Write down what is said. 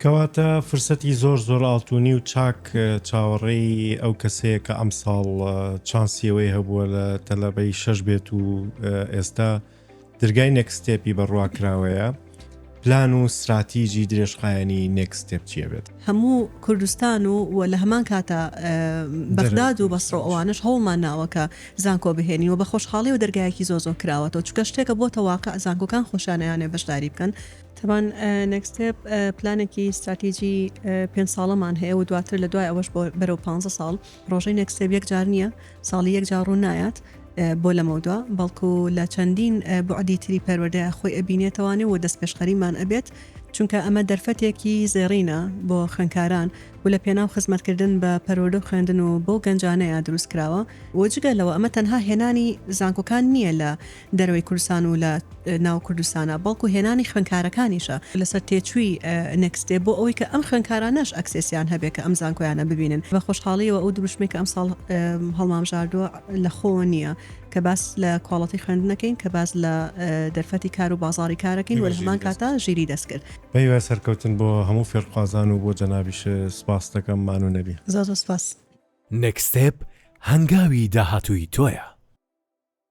کەواتە فرسەتی زۆر ئاڵتوونی و چاک چاوەڕێی ئەو کەسەیە کە ئەم ساڵ چانسیەوەی هەبووە لە تەلەبەی 6 بێت و ئێستا دەرگای نێکستێپی بەڕواکراوەیە پلان و استراتیژی درێژخایەنی نێکستێپ چیە بێت؟ هەموو کوردستان و لە هەمان کاتە بەغداد و بەسڕۆ ئەوانش هەوڵمان ناوەکە زانکۆ بهێنی و بە خۆشحاڵی و دەرگایەکی زۆ کراوەتەوە چونکە شتێکە بۆتە واقع زانکۆکان خۆشانیانێ بەشداری بکەن. تەبان نێکستێپ پلانێکی استراتیژی 5 ساڵەمان هەیە و دواتر لە دوای ئەوەش بەرەو 15 ساڵ ڕۆژەی نێکستێپ یەک جار نییە، ساڵی یەک جار ڕوو نایەت بۆ لەمەوە بەڵکو لە چەندین بۆعدی تری پەروەردەیە خۆی ئەبینێتەوانێ و دەست پێشخەریمان ئەبێت چونکە ئەمە دەرفەتێکی زێڕینە بۆ خوێندکاران و لە پێناو خزمەتکردن بە پەروەردە و خوێندن و بۆ گەنجانەیە دروست کراوە و جگەلەوە ئەمە تەنها هێنانی زانکۆکان نییە لە دەروی کوردستان و لە ناو کوردستانە بەڵکو هێنانی خوێندکارەکانیشە لەسەر تێچووی نێکستێ بۆ ئەوەی کە ئەم خوێندکارانەش ئەکسسیان هەبێت کە ئەم زانکۆیانە ببینن بە خۆشحاڵیەوە ئەو دروشمێک کە ئەم ساڵ هەڵمامژاردووە لە خۆ نییە کە باس لە کواڵەتی خوێندنەکەین کە باس لە دەرفەتی کار و بازاری کارەکەین و لە هەمان کاتە ژیری دەستکرد. بەیوە سەرکەوتن بۆ هەموو فێرخوازان و بۆ جەنابیش سپاس دەکەم مانو نەبی. زۆر سپاس. نێکستێپ هەنگاوی داهاتووی تۆیە.